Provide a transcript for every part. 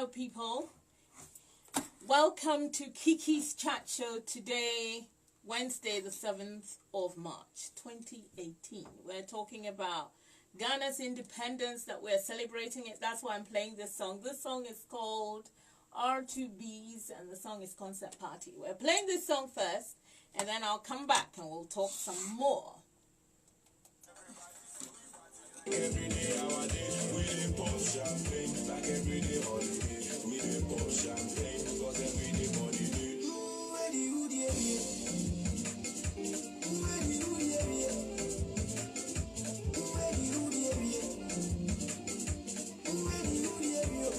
Hello, people. Welcome to Kiki's Chat Show today, Wednesday, the 7th of March, 2018. We're talking about Ghana's independence, that we're celebrating it. That's why I'm playing this song. This song is called R2Bs, and the song is Concept Party. We're playing this song first, and then I'll come back and we'll talk some more. Every day our day, we dey pop champagne. Like every day holiday, we dey pop champagne. Cause every day money day. Ready, who the area? Ready, who the area? Ready, who the area? Ready, who the area?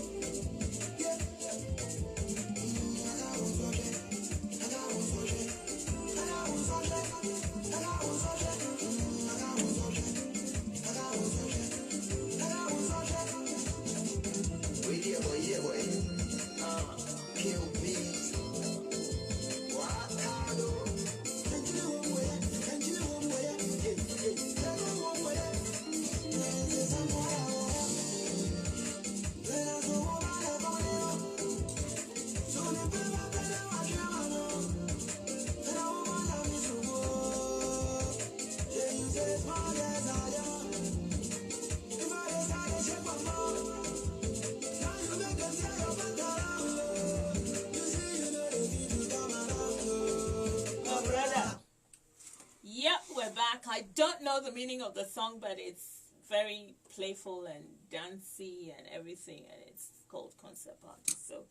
Yeah. We're back. I don't know the meaning of the song, but it's very playful and dancey and everything, and it's called Concept Party. So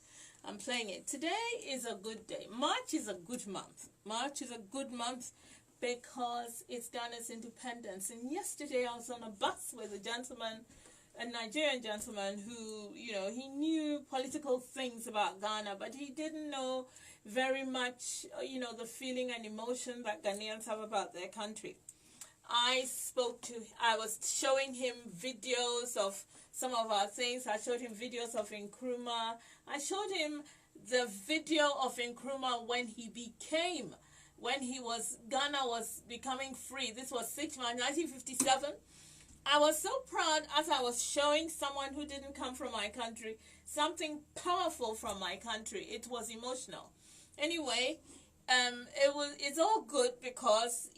I'm playing it. Today is a good day. March is a good month. March is a good month because it's Ghana's independence. And yesterday I was on a bus with a Nigerian gentleman who, he knew political things about Ghana, but he didn't know very much, the feeling and emotion that Ghanaians have about their country. I was showing him videos of some of our things. I showed him videos of Nkrumah. I showed him the video of Nkrumah when Ghana was becoming free. This was 6 March 1957. I was so proud as I was showing someone who didn't come from my country something powerful from my country. It was emotional. Anyway, it's all good because,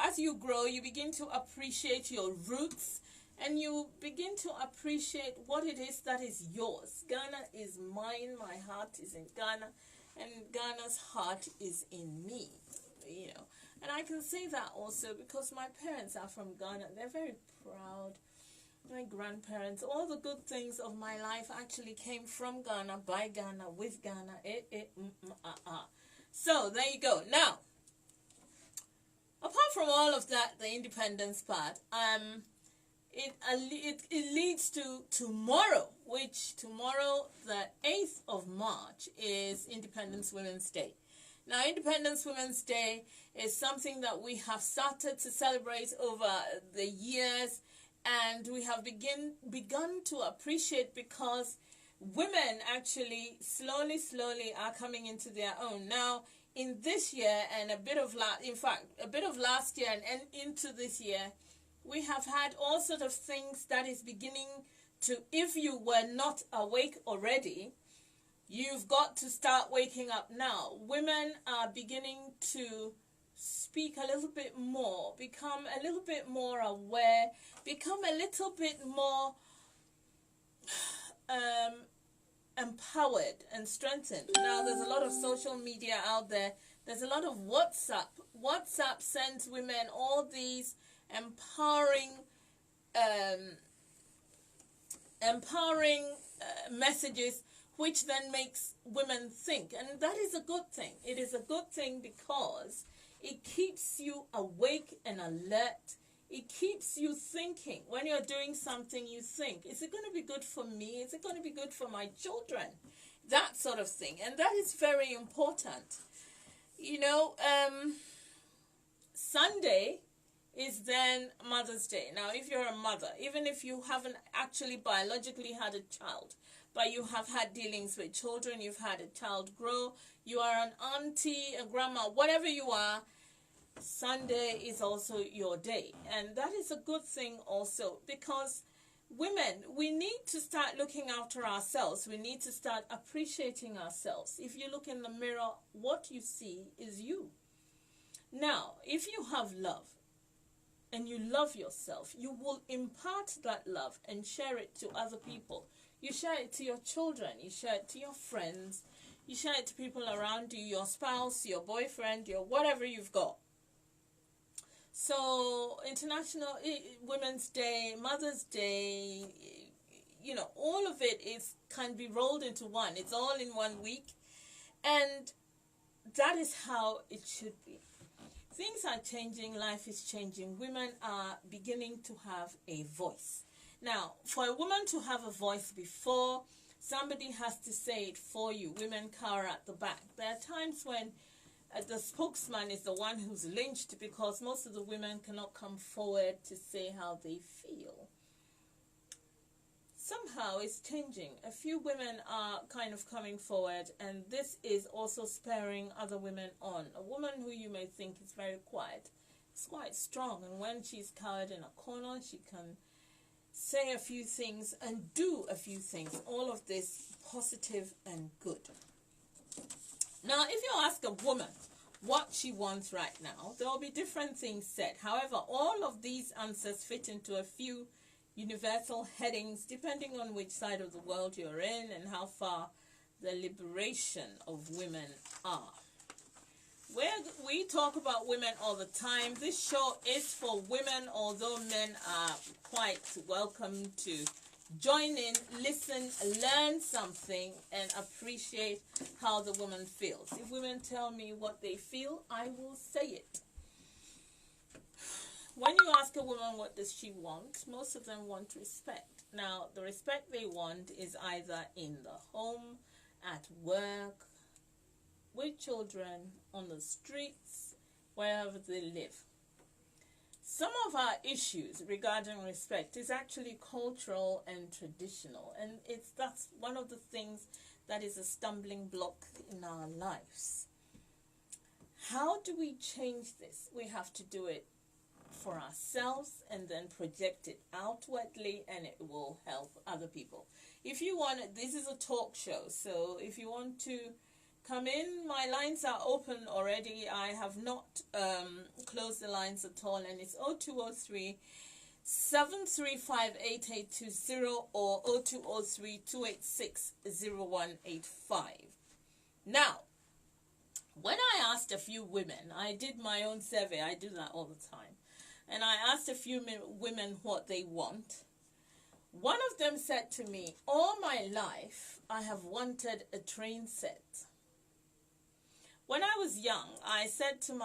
as you grow, you begin to appreciate your roots and you begin to appreciate what it is that is yours. Ghana is mine. My heart is in Ghana, and Ghana's heart is in me, And I can say that also because my parents are from Ghana. They're very proud. My grandparents, all the good things of my life actually came from Ghana, by Ghana, with Ghana. So there you go. Now, apart from all of that, the independence part, it leads to tomorrow, the 8th of March, is Independence Women's Day. Now, Independence Women's Day is something that we have started to celebrate over the years, and we have begun to appreciate because women actually slowly are coming into their own. Now, in this year and a bit of last year and into this year, we have had all sort of things that is beginning to, if you were not awake already, you've got to start waking up now. Women are beginning to speak a little bit more, become a little bit more aware, become a little bit more empowered and strengthened. Now, there's a lot of social media out there. There's a lot of WhatsApp. WhatsApp sends women all these empowering messages, which then makes women think. And that is a good thing. It is a good thing because it keeps you awake and alert. It keeps you thinking. When you're doing something, you think, is it going to be good for me? Is it going to be good for my children? That sort of thing. And that is very important. Sunday is then Mother's Day. Now, if you're a mother, even if you haven't actually biologically had a child, but you have had dealings with children, you've had a child grow, you are an auntie, a grandma, whatever you are, Sunday is also your day. And that is a good thing also, because Women, we need to start looking after ourselves. We need to start appreciating ourselves. If you look in the mirror, what you see is you. Now, if you have love and you love yourself, you will impart that love and share it to other people. You share it to your children, you share it to your friends, you share it to people around you, your spouse, your boyfriend, your whatever you've got. So, International Women's Day, Mother's Day, you know, all of it can be rolled into one. It's all in 1 week. And that is how it should be. Things are changing, life is changing. Women are beginning to have a voice. Now, for a woman to have a voice before, somebody has to say it for you. Women cower at the back. There are times when the spokesman is the one who's lynched because most of the women cannot come forward to say how they feel. Somehow it's changing. A few women are kind of coming forward, and this is also spurring other women on. A woman who you may think is very quiet is quite strong, and when she's cowered in a corner, she can say a few things and do a few things. All of this positive and good. Now, if you ask a woman what she wants right now, there will be different things said. However, all of these answers fit into a few universal headings depending on which side of the world you're in and how far the liberation of women are. We talk about women all the time. This show is for women, although men are quite welcome to join in, listen, learn something, and appreciate how the woman feels. If women tell me what they feel, I will say it. When you ask a woman what does she want, most of them want respect. Now, the respect they want is either in the home, at work, with children, on the streets, wherever they live. Some of our issues regarding respect is actually cultural and traditional, and that's one of the things that is a stumbling block in our lives. How do we change this? We have to do it for ourselves and then project it outwardly, and it will help other people. If you want, this is a talk show, so if you want to come in, my lines are open already. I have not closed the lines at all, and it's 0203 735 8820 or 0203 286 0185. Now, when I asked a few women, I did my own survey, I do that all the time, and I asked a few women what they want. One of them said to me, all my life I have wanted a train set. When I was young, I said to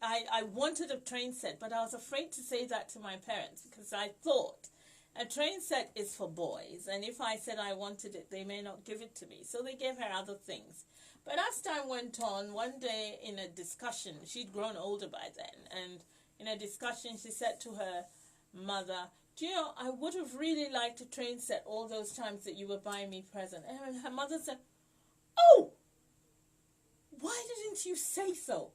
I wanted a train set, but I was afraid to say that to my parents because I thought a train set is for boys, and if I said I wanted it, they may not give it to me. So they gave her other things. But as time went on, one day in a discussion, she'd grown older by then, and in a discussion she said to her mother, do you know, I would have really liked a train set all those times that you were buying me presents. And her mother said, oh, why didn't you say so?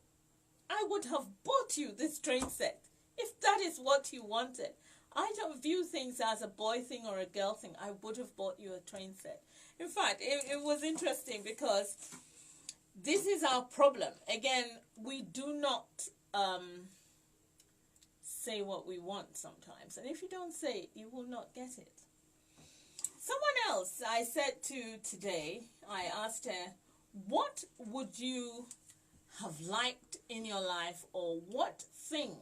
I would have bought you this train set if that is what you wanted. I don't view things as a boy thing or a girl thing. I would have bought you a train set. In fact, it was interesting because this is our problem. Again, we do not say what we want sometimes. And if you don't say it, you will not get it. Someone else I said to today, I asked her, what would you have liked in your life, or what thing,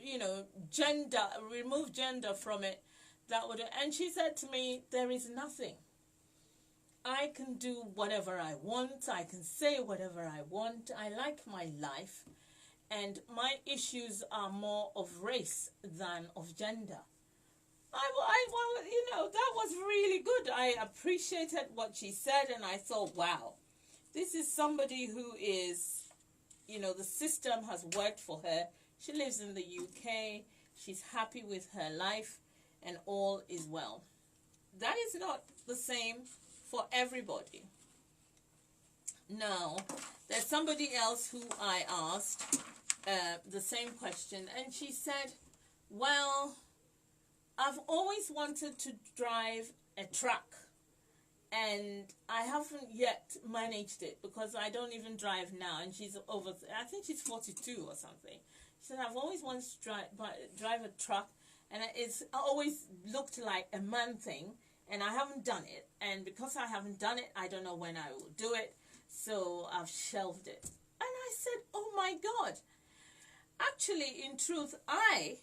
you know, gender, remove gender from it, that would, and she said to me, there is nothing. I can do whatever I want, I can say whatever I want, I like my life, and my issues are more of race than of gender. Well, you know, that was really good. I appreciated what she said, and I thought, wow, this is somebody who is, you know, the system has worked for her. She lives in the UK. She's happy with her life, and all is well. That is not the same for everybody. Now, there's somebody else who I asked the same question, and she said, well, I've always wanted to drive a truck, and I haven't yet managed it because I don't even drive now, and she's over, I think she's 42 or something. She said, I've always wanted to drive a truck, and it's always looked like a man thing, and I haven't done it, and because I haven't done it, I don't know when I will do it, so I've shelved it. And I said, oh my God, actually, in truth, I,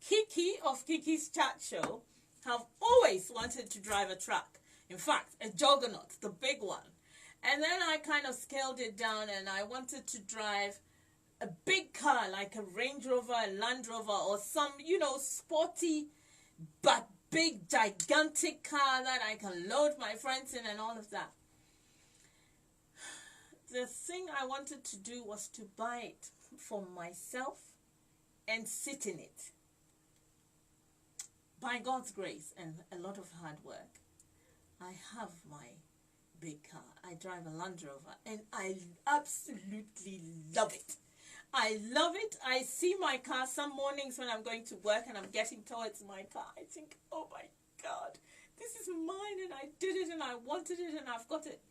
Kiki of Kiki's Chat Show, have always wanted to drive a truck. In fact, a juggernaut, the big one. And then I kind of scaled it down, and I wanted to drive a big car like a Range Rover, a Land Rover, or some, sporty but big, gigantic car that I can load my friends in and all of that. The thing I wanted to do was to buy it for myself and sit in it. By God's grace and a lot of hard work, I have my big car. I drive a Land Rover, and I absolutely love it. I love it. I see my car some mornings when I'm going to work and I'm getting towards my car. I think, oh my God, this is mine, and I did it, and I wanted it, and I've got it.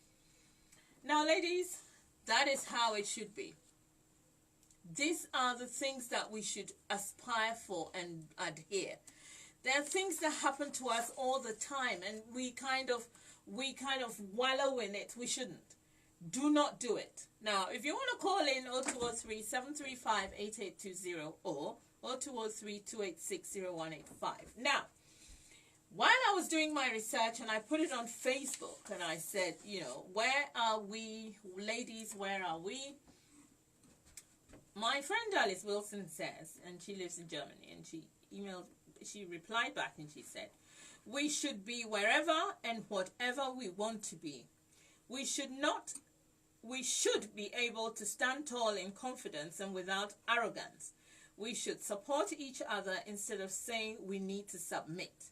Now, ladies, that is how it should be. These are the things that we should aspire for and adhere. There are things that happen to us all the time, and we kind of wallow in it. We shouldn't. Do not do it. Now, if you want to call in 0203-735-8820 or 0203-286-0185. Now, while I was doing my research, and I put it on Facebook, and I said, where are we, ladies, where are we? My friend Alice Wilson says, and she lives in Germany, and she replied back, and she said, we should be wherever and whatever we want to be. We should be able to stand tall in confidence and without arrogance. We should support each other instead of saying we need to submit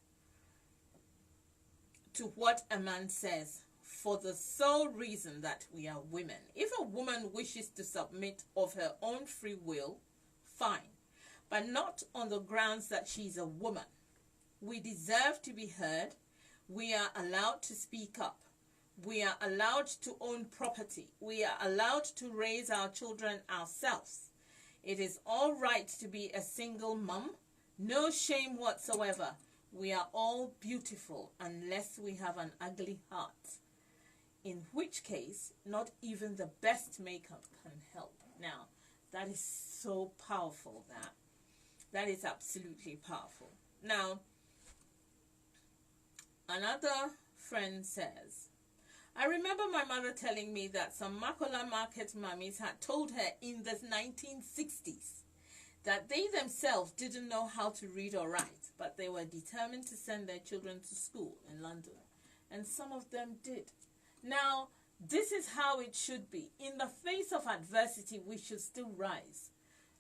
to what a man says for the sole reason that we are women. If a woman wishes to submit of her own free will, fine, but not on the grounds that she's a woman. We deserve to be heard. We are allowed to speak up. We are allowed to own property. We are allowed to raise our children ourselves. It is all right to be a single mum. No shame whatsoever. We are all beautiful unless we have an ugly heart. In which case, not even the best makeup can help. Now, that is so powerful, that is absolutely powerful. Now, another friend says, I remember my mother telling me that some Makola market mummies had told her in the 1960s that they themselves didn't know how to read or write, but they were determined to send their children to school in London. And some of them did. Now, this is how it should be. In the face of adversity, we should still rise.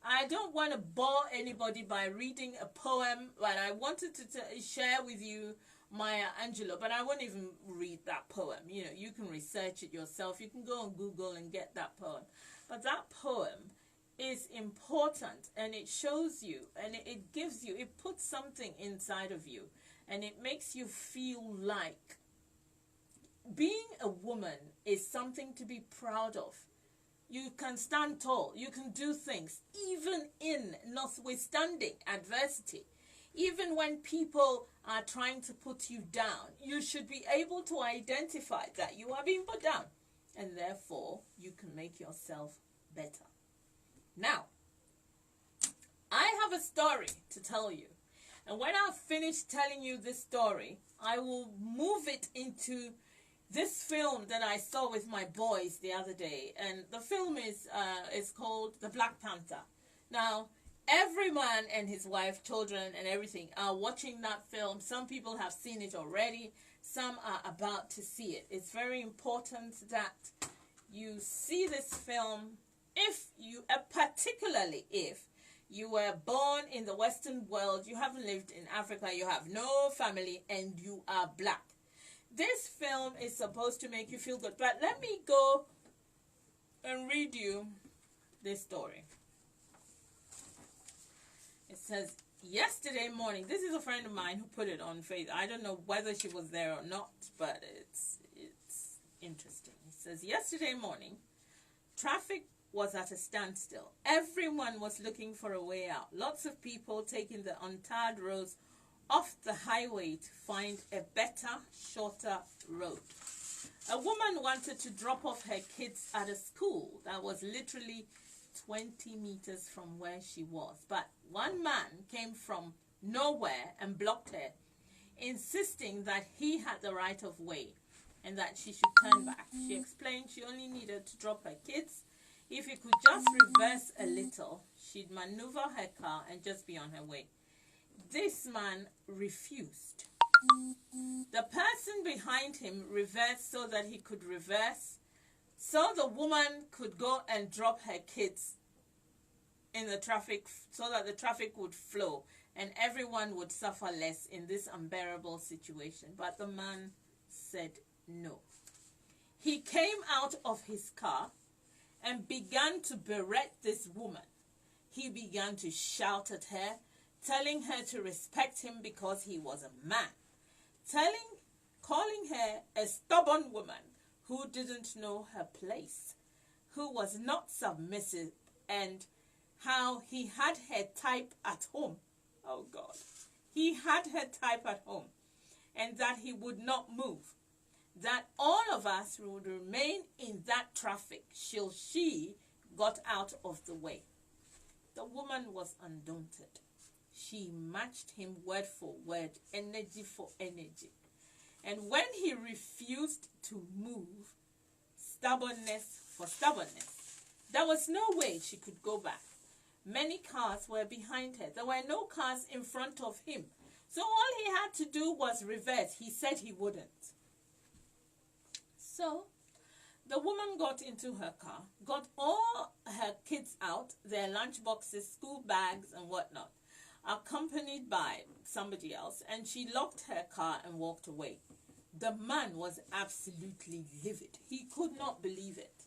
I don't want to bore anybody by reading a poem, but I wanted to share with you Maya Angelou, but I won't even read that poem. You can research it yourself. You can go on Google and get that poem. But that poem is important, and it shows you, and it gives you, it puts something inside of you, and it makes you feel like being a woman is something to be proud of. You can stand tall. You can do things, even in notwithstanding adversity. Even when people are trying to put you down, you should be able to identify that you are being put down, and therefore you can make yourself better. Now, I have a story to tell you, and when I've finished telling you this story, I will move it into this film that I saw with my boys the other day, and the film is called The Black Panther. Now, every man and his wife, children, and everything are watching that film. Some people have seen it already. Some are about to see it. It's very important that you see this film particularly if you were born in the Western world, you haven't lived in Africa, you have no family, and you are black. This film is supposed to make you feel good. But let me go and read you this story. It says, yesterday morning, this is a friend of mine who put it on Facebook. I don't know whether she was there or not, but it's interesting. He says, yesterday morning, traffic was at a standstill. Everyone was looking for a way out. Lots of people taking the untarred roads off the highway to find a better, shorter road. A woman wanted to drop off her kids at a school that was literally 20 meters from where she was. But one man came from nowhere and blocked her, insisting that he had the right of way and that she should turn back. She explained she only needed to drop her kids. If he could just reverse a little, she'd maneuver her car and just be on her way. This man refused. The person behind him reversed so that he could reverse, so the woman could go and drop her kids in the traffic, so that the traffic would flow and everyone would suffer less in this unbearable situation. But the man said no. He came out of his car and began to berate this woman. He began to shout at her, telling her to respect him because he was a man, calling her a stubborn woman who didn't know her place, who was not submissive, and how he had her type at home. Oh God. He had her type at home, and that he would not move, that all of us would remain in that traffic till she got out of the way. The woman was undaunted. She matched him word for word, energy for energy. And when he refused to move, stubbornness for stubbornness, there was no way she could go back. Many cars were behind her. There were no cars in front of him. So all he had to do was reverse. He said he wouldn't. So the woman got into her car, got all her kids out, their lunch boxes, school bags and whatnot, accompanied by somebody else, and she locked her car and walked away. The man was absolutely livid. He could not believe it.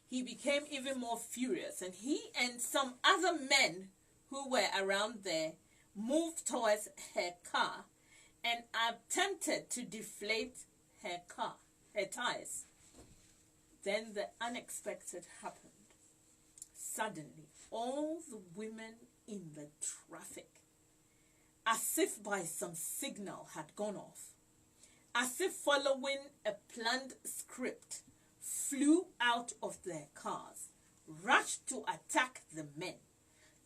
He became even more furious, and he and some other men who were around there moved towards her car and attempted to deflate her car, her tires. Then the unexpected happened. Suddenly, all the women in the traffic, as if by some signal, had gone off, as if following a planned script, flew out of their cars, rushed to attack the men,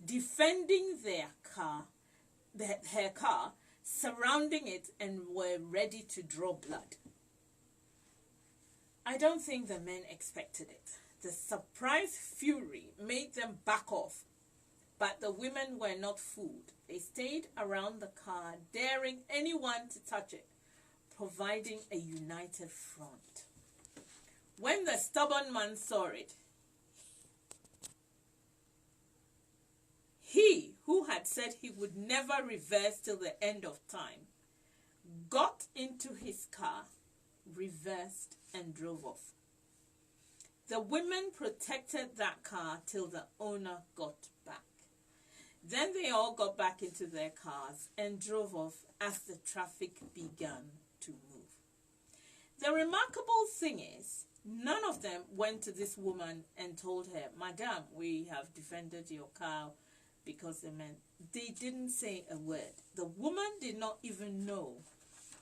defending her car, surrounding it, and were ready to draw blood. I don't think the men expected it. The surprise fury made them back off, but the women were not fooled. They stayed around the car, daring anyone to touch it, providing a united front. When the stubborn man saw it, he who had said he would never reverse till the end of time, got into his car, reversed, and drove off. The women protected that car till the owner got back. Then they all got back into their cars and drove off as the traffic began to move. The remarkable thing is, none of them went to this woman and told her, "Madam, we have defended your car because the men." They didn't say a word. The woman did not even know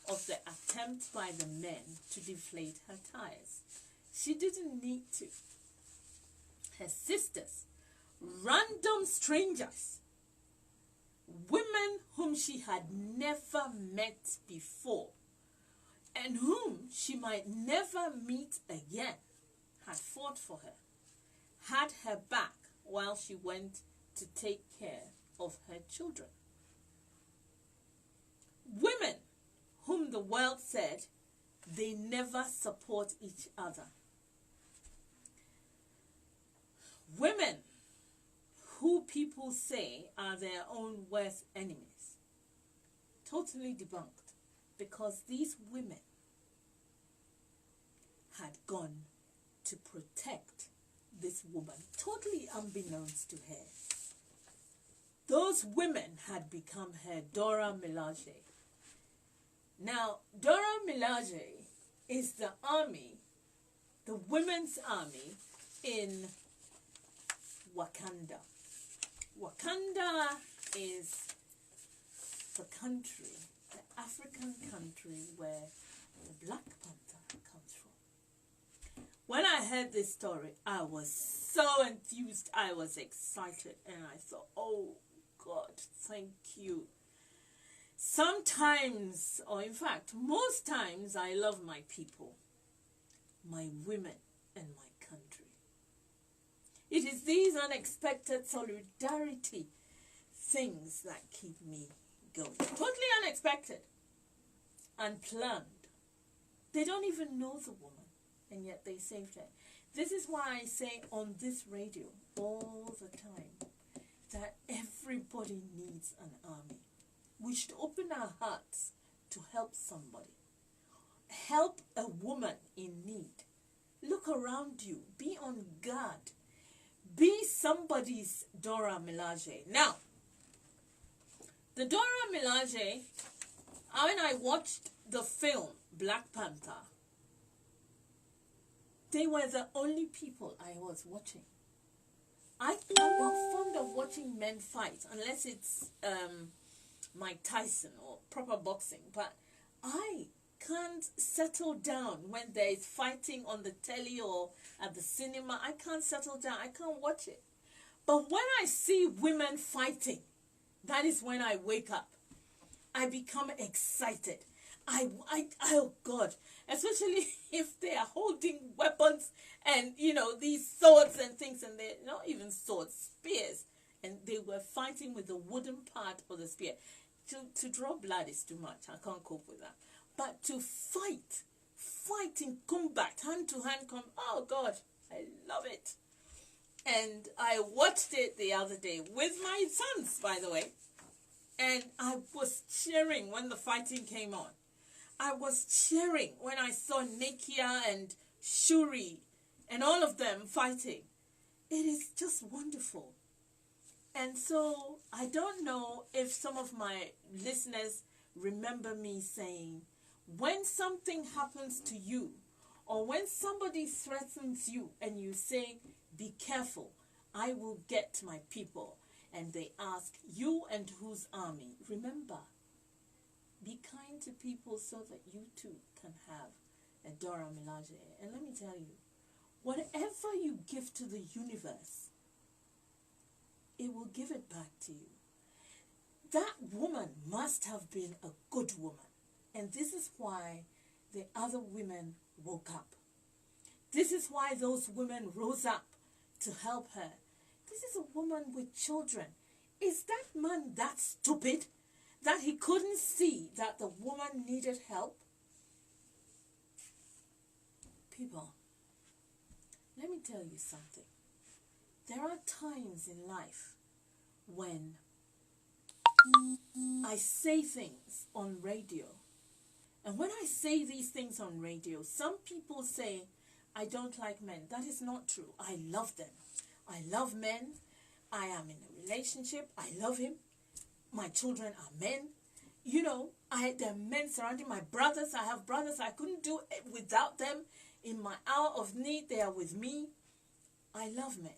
of the attempt by the men to deflate her tires. She didn't need to. Her sisters, random strangers, women whom she had never met before and whom she might never meet again, had fought for her, had her back while she went to take care of her children. Women whom the world said they never support each other. Women who people say are their own worst enemies. Totally debunked, because these women had gone to protect this woman, totally unbeknownst to her. those women had become her Dora Milaje. Now, Dora Milaje is the army, the women's army in Wakanda. Wakanda is the country, the African country where the Black Panther comes from. When I heard this story, I was so enthused, I was excited, and I thought, oh God, thank you. Sometimes, or in fact, most times, I love my people, my women, and my country. It is these unexpected solidarity things that keep me going. Totally unexpected, unplanned. They don't even know the woman, and yet they saved her. This is why I say on this radio all the time that everybody needs an army. We should open our hearts to help somebody. Help a woman in need. Look around you. Be on guard. Be somebody's Dora Milaje. Now, the Dora Milaje, when I watched the film Black Panther, they were the only people I was watching. I'm not fond of watching men fight unless it's Mike Tyson or proper boxing, but I can't settle down when there is fighting on the telly or at the cinema. I can't settle down. I can't watch it. But when I see women fighting, that is when I wake up. I become excited. Oh God, especially if they are holding weapons and, you know, these swords and things, and they're not even swords, spears, and they were fighting with the wooden part of the spear. To draw blood is too much. I can't cope with that. But to fight in combat, hand to hand combat, oh God, I love it. And I watched it the other day with my sons, by the way, and I was cheering when the fighting came on. I was cheering when I saw Nakia and Shuri and all of them fighting. It is just wonderful. And so I don't know if some of my listeners remember me saying, when something happens to you or when somebody threatens you and you say, be careful, I will get my people. And they ask, you and whose army? Remember, be kind to people so that you too can have a Dora Milaje. And let me tell you, whatever you give to the universe, it will give it back to you. That woman must have been a good woman. And this is why the other women woke up. This is why those women rose up to help her. This is a woman with children. Is that man that stupid that he couldn't see that the woman needed help? People, let me tell you something. There are times in life when I say things on radio. And when I say these things on radio, some people say, I don't like men. That is not true. I love them. I love men. I am in a relationship. I love him. My children are men. You know, there are men surrounding my brothers. I have brothers. I couldn't do it without them. In my hour of need, they are with me. I love men.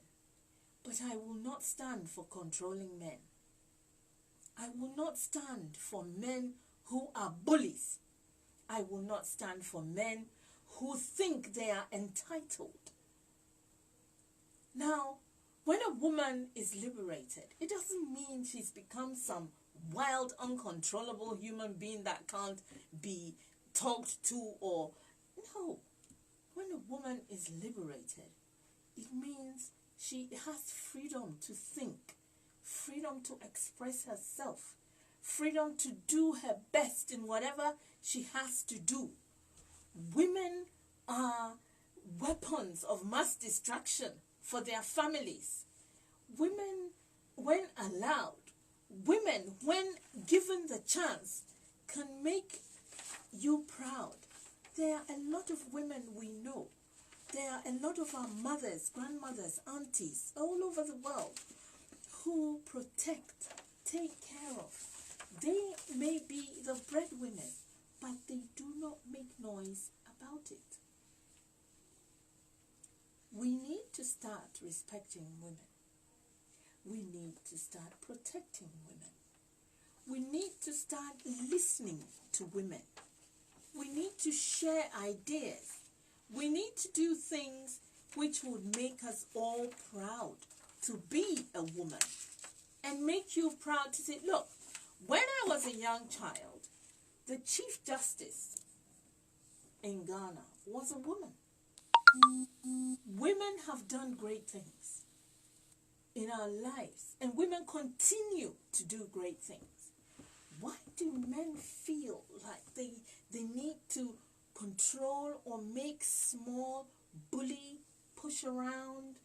But I will not stand for controlling men. I will not stand for men who are bullies. I will not stand for men who think they are entitled. Now, when a woman is liberated, it doesn't mean she's become some wild, uncontrollable human being that can't be talked to or... No. When a woman is liberated, it means she has freedom to think, freedom to express herself, freedom to do her best in whatever she has to do. Women are weapons of mass destruction for their families. Women, when allowed, women, when given the chance, can make you proud. There are a lot of women we know. There are a lot of our mothers, grandmothers, aunties all over the world who protect take care of. They may be the breadwinners, but they do not make noise about it. We need to start respecting women. We need to start protecting women. We need to start listening to women. We need to share ideas. We need to do things which would make us all proud to be a woman and make you proud to say, look, when I was a young child, the Chief Justice in Ghana was a woman. Women have done great things in our lives, and women continue to do great things. Why do men feel like they need to control or make small, bully, push around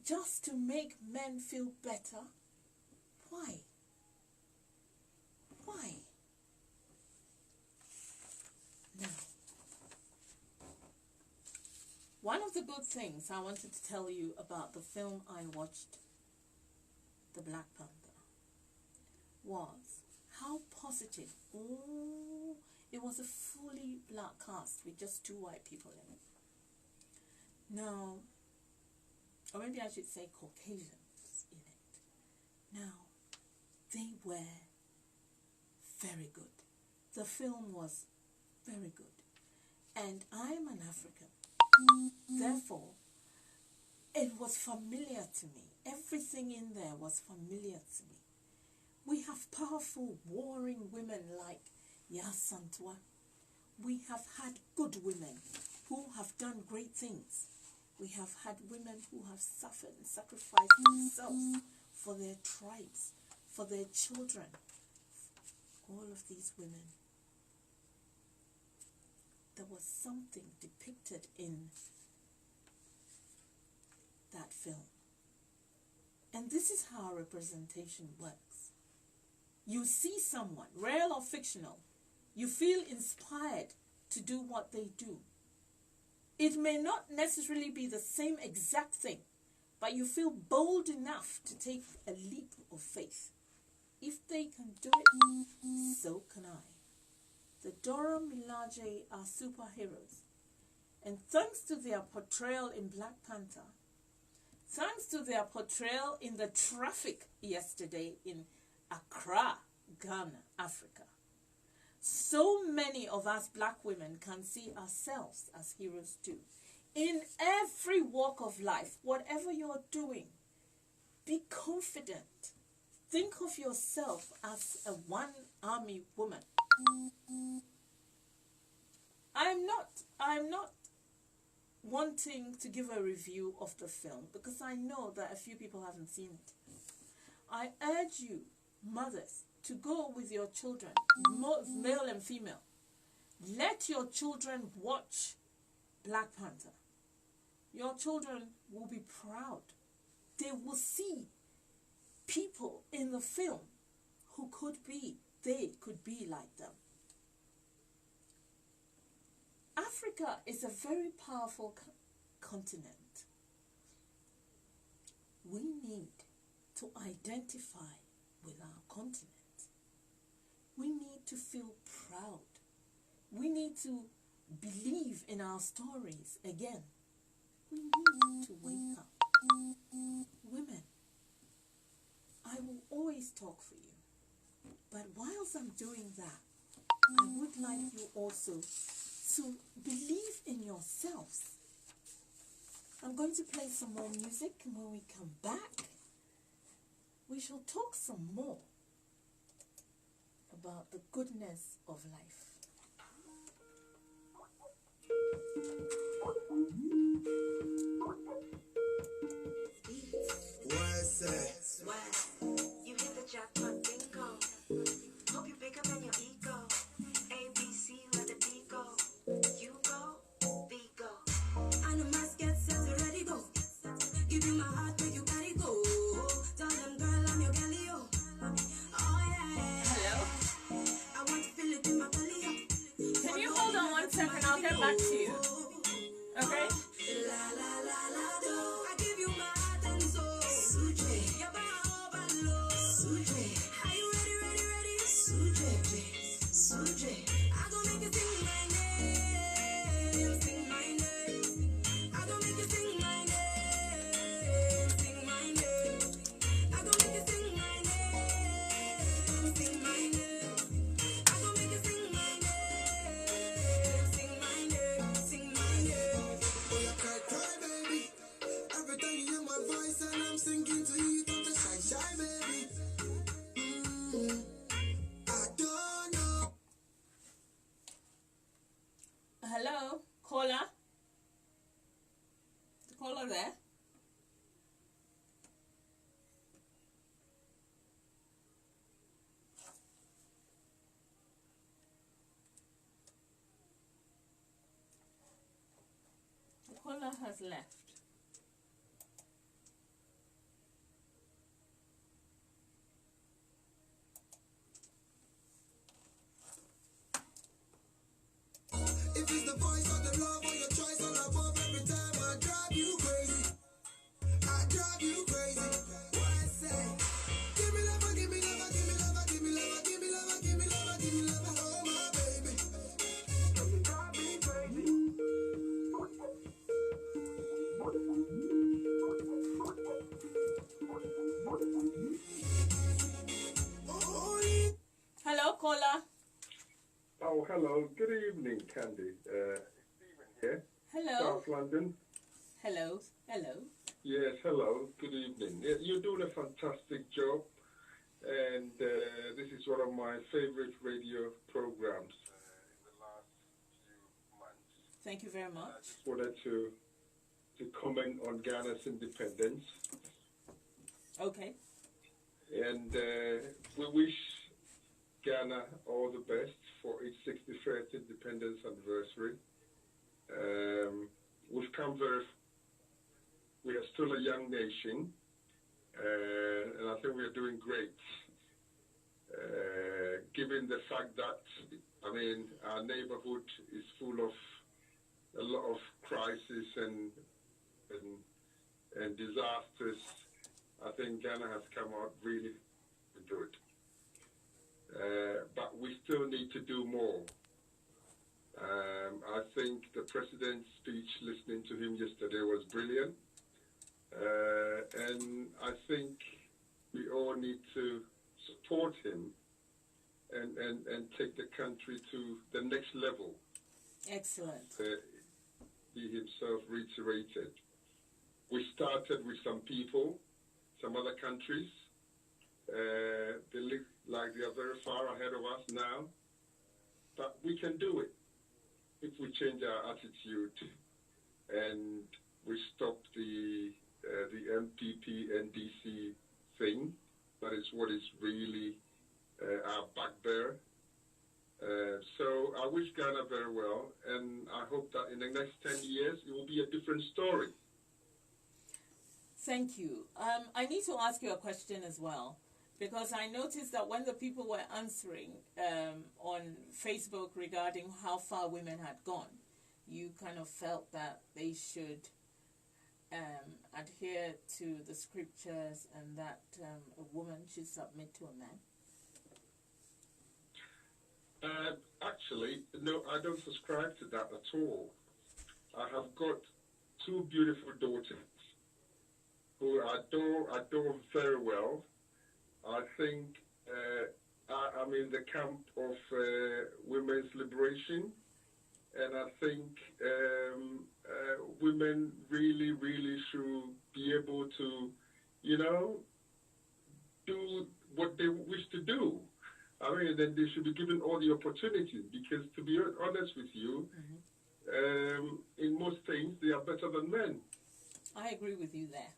just to make men feel better? Why? Why? Now, one of the good things I wanted to tell you about the film I watched, The Black Panther, was how positive. Oh, it was a fully black cast with just 2 white people in it. Now, or maybe I should say Caucasians in it. Now, they were very good. The film was very good. And I am an African. Therefore, it was familiar to me. Everything in there was familiar to me. We have powerful, warring women like Yasantwa. We have had good women who have done great things. We have had women who have suffered and sacrificed themselves for their tribes, for their children. All of these women. There was something depicted in that film. And this is how representation works. You see someone, real or fictional, you feel inspired to do what they do. It may not necessarily be the same exact thing, but you feel bold enough to take a leap of faith. If they can do it, so can I. The Dora Milaje are superheroes. And thanks to their portrayal in Black Panther, thanks to their portrayal in the traffic yesterday in Accra, Ghana, Africa, so many of us black women can see ourselves as heroes too. In every walk of life, whatever you're doing, be confident. Think of yourself as a one-army woman. I'm not wanting to give a review of the film because I know that a few people haven't seen it. I urge you, mothers, to go with your children, male and female. Let your children watch Black Panther. Your children will be proud. They will see people in the film who they could be like them. Africa is a very powerful continent. We need to identify with our continent. We need to feel proud. We need to believe in our stories again. We need to wake up. Women, I will always talk for you. But whilst I'm doing that, I would like you also to believe in yourselves. I'm going to play some more music, and when we come back, we shall talk some more about the goodness of life. What's that? Swag, you hit the jackpot bingo. Hope you bigger than your ego. A, B, C, let the D go. You go, B go. I know my get set to ready go. Give you my heart, make you gotta go. Tell them girl I'm your gallio. Oh yeah. Hello? I want to feel it in my belly. Can you hold on 1 second? I'll get back to you. Okay? La la la la do. I give you my heart and soul. Suje, you're my overload. Suje, how you you sing my name, sing my name. I gon' make you sing my name, sing my name. I gon' make you sing my name, sing my name. I gon' make you sing my name, sing my name, sing my name. Oh, you cry, cry, baby. Every time you hear my voice and I'm singing to you, don't just shy, shy, baby. I don't know. Hello, caller. The caller there. The caller has left. If it's the voice or the love or your choice or above, every time I drive you crazy. I drive you crazy. What I say? Give me love, give me love, give me love, give me love, give me love, give me love, give me love, oh my baby. You drive me crazy. Oh, yeah. Hello, caller. Oh, hello. Good evening, Candy. Stephen here, Hello. South London. Hello. Hello. Yes, hello. Good evening. Yeah, you're doing a fantastic job, and this is one of my favorite radio programs in the last few months. Thank you very I much. just wanted to comment on Ghana's independence, Okay. and we wish Ghana all the best for its 61st independence anniversary. We've come we are still a young nation, and I think we are doing great. Given the fact that, I mean, our neighborhood is full of a lot of crisis and disasters, I think Ghana has come out really good. But we still need to do more. I think the president's speech, listening to him yesterday, was brilliant. And I think we all need to support him and take the country to the next level. Excellent. He himself reiterated. We started with some people, some other countries. They look like they are very far ahead of us now, but we can do it if we change our attitude and we stop the MPP NDC thing. That is what is really our bugbear. So I wish Ghana very well, and I hope that in the next 10 years it will be a different story. Thank you. I need to ask you a question as well, because I noticed that when the people were answering on Facebook regarding how far women had gone, you kind of felt that they should adhere to the scriptures and that a woman should submit to a man. Actually, no, I don't subscribe to that at all. I have got two beautiful daughters who I adore very well. I think I'm in the camp of women's liberation, and I think women really, really should be able to, do what they wish to do. I mean, then they should be given all the opportunities, because to be honest with you, in most things, they are better than men. I agree with you there.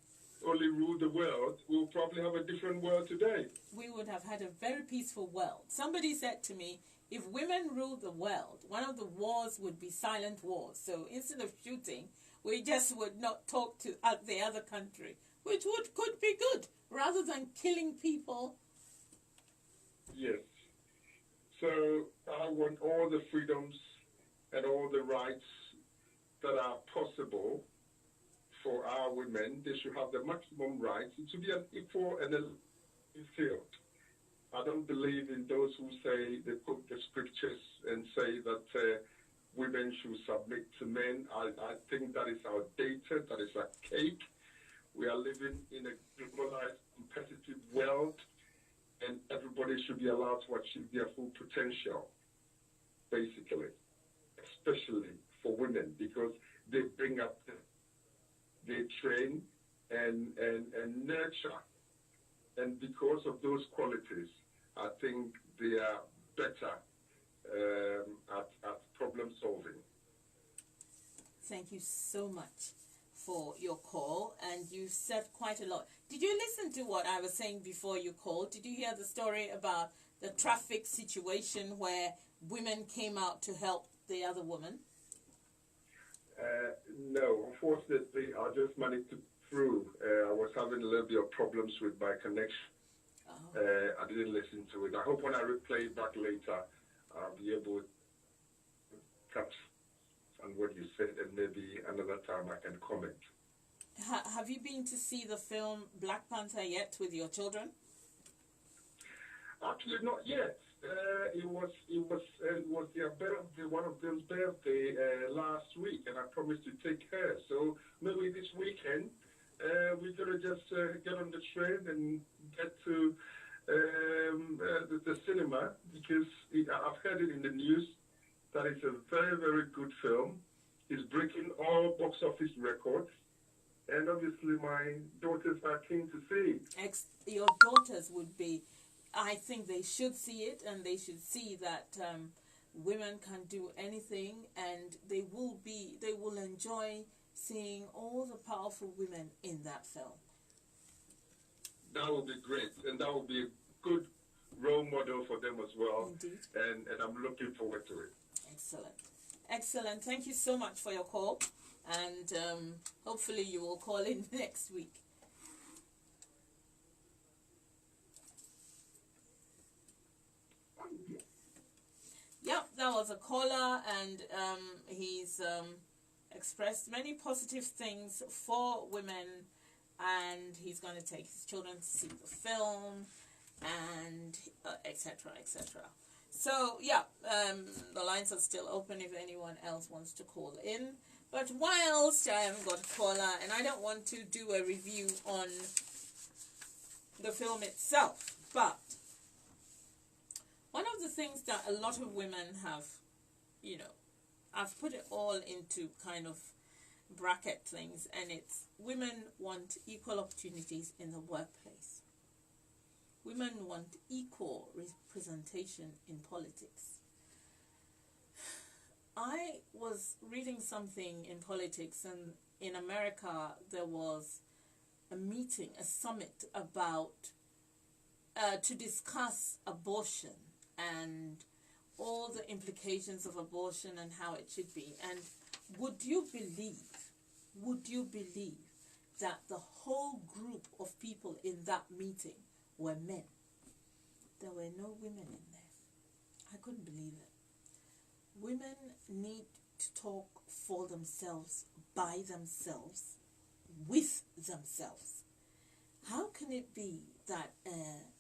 Only rule the world, we'll probably have a different world today. We would have had a very peaceful world. Somebody said to me, if women ruled the world, one of the wars would be silent wars. So instead of shooting, we just would not talk to the other country, which could be good, rather than killing people. Yes. So I want all the freedoms and all the rights that are possible for our women. They should have the maximum rights. It should be an equal and a field. I don't believe in those who say they quote the scriptures and say that women should submit to men. I think that is outdated. That is archaic. We are living in a globalized, competitive world, and everybody should be allowed to achieve their full potential, basically, especially for women, because they bring up, they train and nurture. And because of those qualities, I think they are better at problem solving. Thank you so much for your call, and you said quite a lot. Did you listen to what I was saying before you called? Did you hear the story about the traffic situation where women came out to help the other woman? No, unfortunately, I just managed to prove I was having a little bit of problems with my connection. Oh. I didn't listen to it. I hope when I replay it back later, I'll be able to catch on what you said, and maybe another time I can comment. Have you been to see the film Black Panther yet with your children? Actually, not yet. It was their birthday, one of them's birthday last week, and I promised to take her. So maybe this weekend we're gonna just get on the train and get to the cinema, because I've heard it in the news that it's a very, very good film. It's breaking all box office records, and obviously my daughters are keen to see it. Your daughters would be, I think they should see it, and they should see that women can do anything, and they will enjoy seeing all the powerful women in that film. That would be great, and that would be a good role model for them as well. Indeed. And I'm looking forward to it. Excellent. Excellent. Thank you so much for your call, and hopefully you will call in next week. Yep, that was a caller, and he's expressed many positive things for women, and he's going to take his children to see the film, and etc., etc. So, yeah, the lines are still open if anyone else wants to call in. But whilst I haven't got a caller, and I don't want to do a review on the film itself, but one of the things that a lot of women have, I've put it all into kind of bracket things, and it's women want equal opportunities in the workplace. Women want equal representation in politics. I was reading something in politics, and in America there was a meeting, a summit about to discuss abortion and all the implications of abortion and how it should be. And would you believe that the whole group of people in that meeting were men? There were no women in there. I couldn't believe it. Women need to talk for themselves, by themselves, with themselves. How can it be that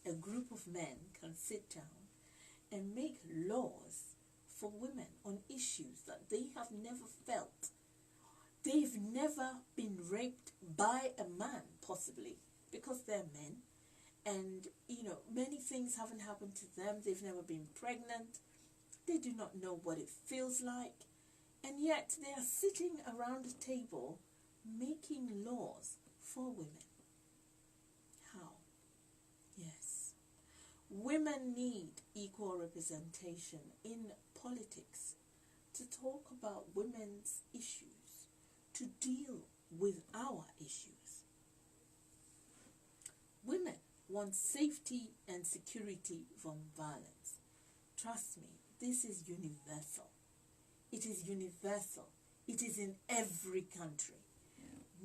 a group of men can sit down and make laws for women on issues that they have never felt? They've never been raped by a man, possibly, because they're men. And, many things haven't happened to them. They've never been pregnant. They do not know what it feels like. And yet they are sitting around a table making laws for women. How? Yes. Women need equal representation in politics, to talk about women's issues, to deal with our issues. Women want safety and security from violence. Trust me, this is universal. It is universal. It is in every country.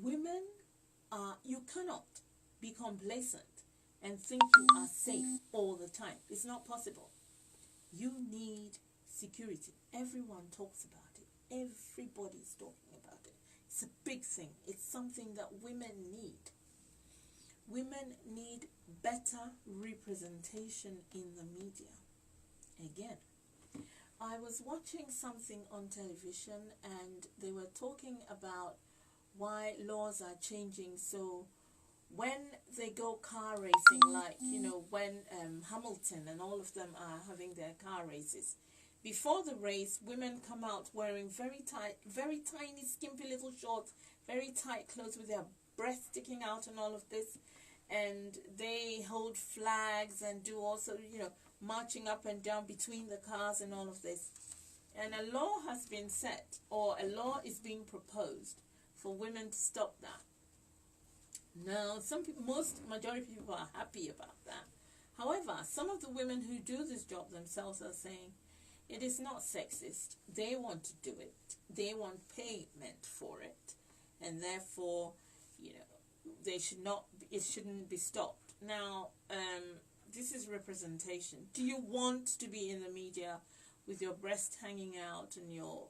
Women you cannot be complacent and think you are safe all the time. It's not possible. You need security. Everyone talks about it. Everybody's talking about it. It's a big thing. It's something that women need. Women need better representation in the media. Again, I was watching something on television and they were talking about why laws are changing. So when they go car racing, like, you know, when Hamilton and all of them are having their car races, before the race, women come out wearing very tight, very tiny, skimpy little shorts, very tight clothes with their breasts sticking out and all of this. And they hold flags and do also, you know, marching up and down between the cars and all of this. And a law has been set, or a law is being proposed for women to stop that. Now, majority of people are happy about that. However, some of the women who do this job themselves are saying it is not sexist. They want to do it. They want payment for it, and therefore, you know, they should not. It shouldn't be stopped. Now, this is representation. Do you want to be in the media with your breast hanging out and your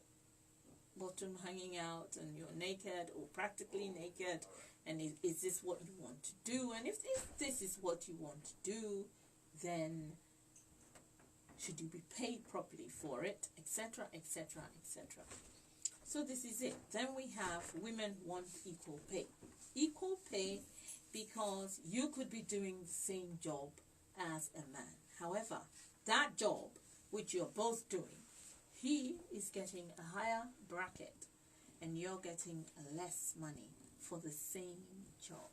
bottom hanging out and you're naked or practically naked? And is this what you want to do? And if this is what you want to do, then should you be paid properly for it, etc., etc., etc. So this is it. Then we have women want equal pay. Equal pay because you could be doing the same job as a man. However, that job which you're both doing, he is getting a higher bracket and you're getting less money for the same job.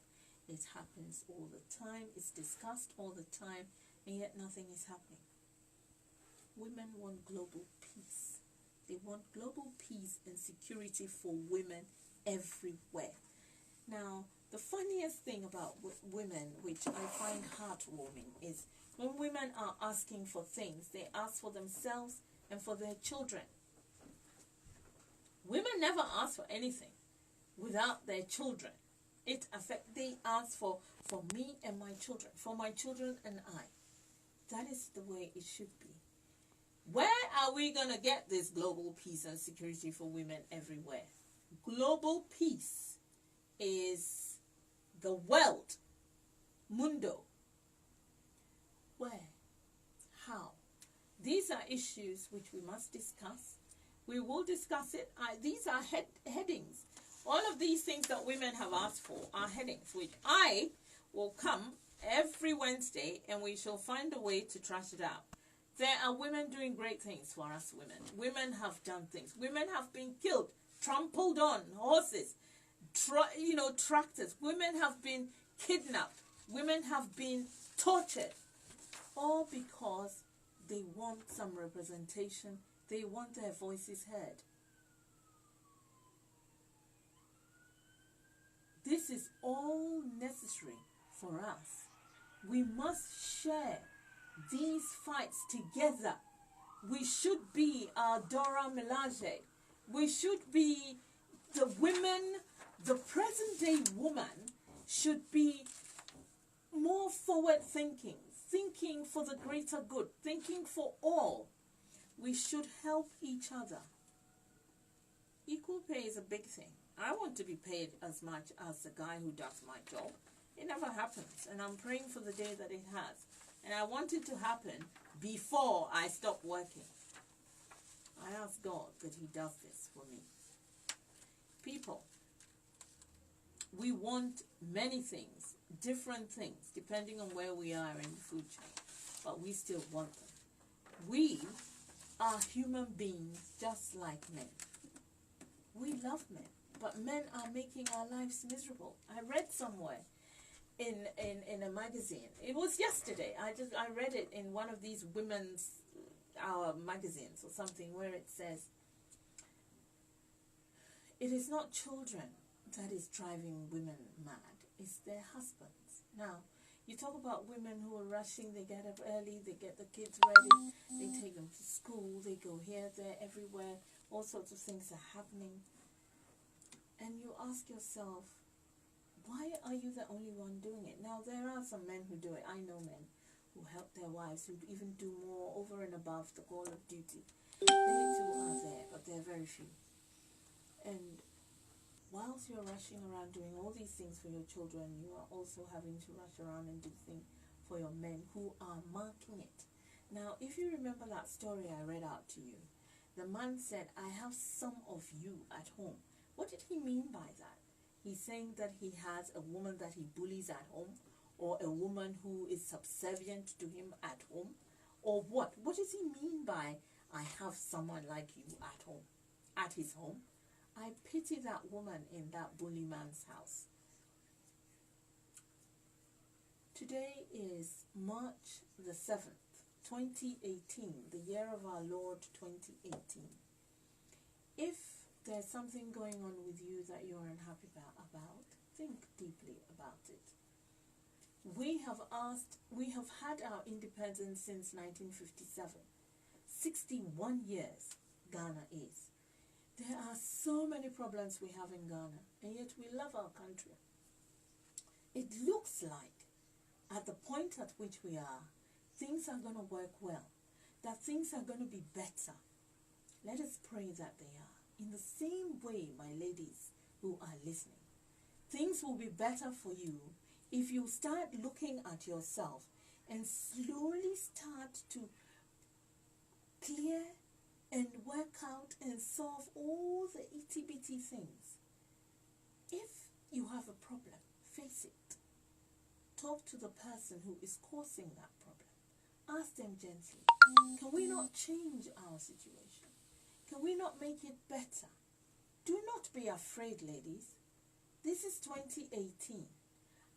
It happens all the time. It's discussed all the time, and yet nothing is happening. Women want global peace. They want global peace and security for women everywhere. Now, the funniest thing about women, which I find heartwarming, is when women are asking for things, they ask for themselves and for their children. Women never ask for anything without their children. They ask for me and my children, for my children and I. That is the way it should be. Where are we going to get this global peace and security for women everywhere? Global peace is the world, mundo. Where? How? These are issues which we must discuss. We will discuss it. These are headings. All of these things that women have asked for are headings, which I will come every Wednesday and we shall find a way to trash it out. There are women doing great things for us women. Women have done things. Women have been killed, trampled on, horses, tractors. Women have been kidnapped. Women have been tortured. All because they want some representation. They want their voices heard. This is all necessary for us. We must share these fights together. We should be our Dora Milaje. We should be the women, the present day woman should be more forward thinking for the greater good, thinking for all. We should help each other. Equal pay is a big thing. I want to be paid as much as the guy who does my job. It never happens, and I'm praying for the day that it has. And I want it to happen before I stop working. I ask God that He does this for me. People, we want many things, different things, depending on where we are in the food chain, but we still want them. We are human beings just like men. We love men, but men are making our lives miserable. I read somewhere in a magazine. It was yesterday. I read it in one of these women's magazines or something, where it says it is not children that is driving women mad, it's their husbands. Now, you talk about women who are rushing, they get up early, they get the kids ready, they take them to school, they go here, there, everywhere, all sorts of things are happening. And you ask yourself, why are you the only one doing it? Now, there are some men who do it. I know men who help their wives, who even do more over and above the call of duty. They too are there, but they're very few. And whilst you're rushing around doing all these things for your children, you are also having to rush around and do things for your men who are marking it. Now, if you remember that story I read out to you, the man said, I have some of you at home. What did he mean by that? He's saying that he has a woman that he bullies at home, or a woman who is subservient to him at home, or what? What does he mean by, I have someone like you at home, at his home? I pity that woman in that bully man's house. Today is March the 7th, 2018, the year of our Lord 2018. If there's something going on with you that you're unhappy about, think deeply about it. We have had our independence since 1957. 61 years Ghana is. There are so many problems we have in Ghana, and yet we love our country. It looks like at the point at which we are, things are going to work well, that things are going to be better. Let us pray that they are. In the same way, my ladies who are listening, things will be better for you if you start looking at yourself and slowly start to clear and work out and solve all the itty-bitty things. If you have a problem, face it. Talk to the person who is causing that problem. Ask them gently, can we not change our situation? Can we not make it better? Do not be afraid, ladies. This is 2018.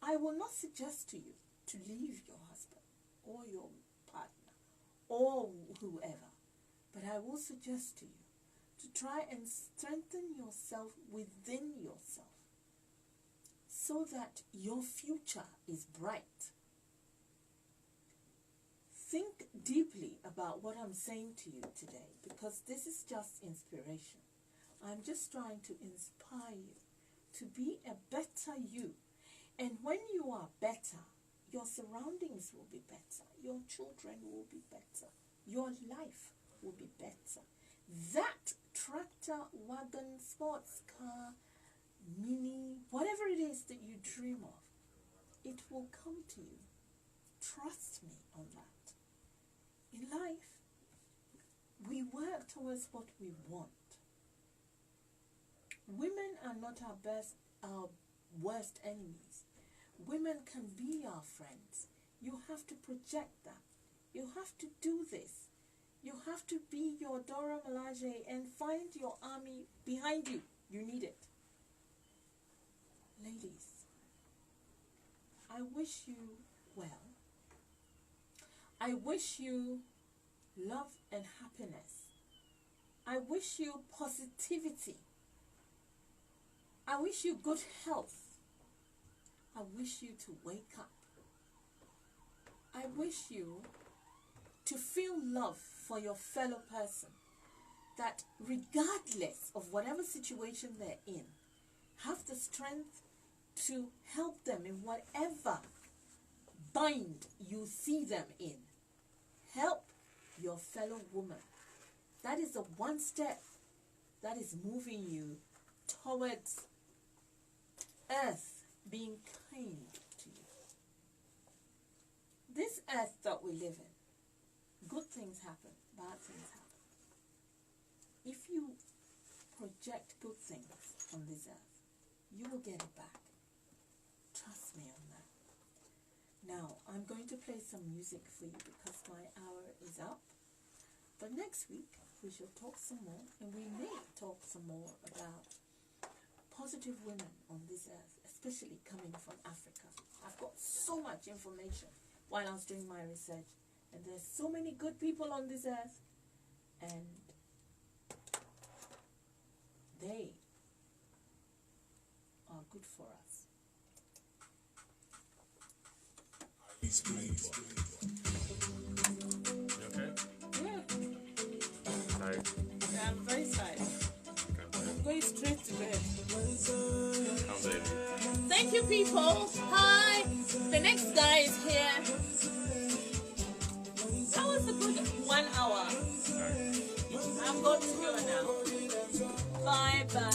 I will not suggest to you to leave your husband or your partner or whoever, but I will suggest to you to try and strengthen yourself within yourself so that your future is bright. Think deeply about what I'm saying to you today, because this is just inspiration. I'm just trying to inspire you to be a better you. And when you are better, your surroundings will be better. Your children will be better. Your life will be better. That tractor, wagon, sports car, mini, whatever it is that you dream of, it will come to you. Trust me on that. In life, we work towards what we want. Women are not our worst enemies. Women can be our friends. You have to project that. You have to do this. You have to be your Dora Milaje and find your army behind you. You need it. Ladies, I wish you well. I wish you love and happiness. I wish you positivity. I wish you good health. I wish you to wake up. I wish you to feel love for your fellow person, that regardless of whatever situation they're in, have the strength to help them in whatever bind you see them in. Help your fellow woman. That is the one step that is moving you towards earth being kind to you. This earth that we live in, good things happen, bad things happen. If you project good things on this earth, you will get it back. Trust me on that. Now, I'm going to play some music for you because my hour is up. But next week, we shall talk some more, and we may talk some more about positive women on this earth, especially coming from Africa. I've got so much information while I was doing my research, and there's so many good people on this earth, and they are good for us. You okay? Yeah, Tired? I'm very tired. I'm going straight to bed. How's it? Thank you, people. Hi. The next guy is here. That was a good 1 hour. Alright. I'm going to go now. Bye bye.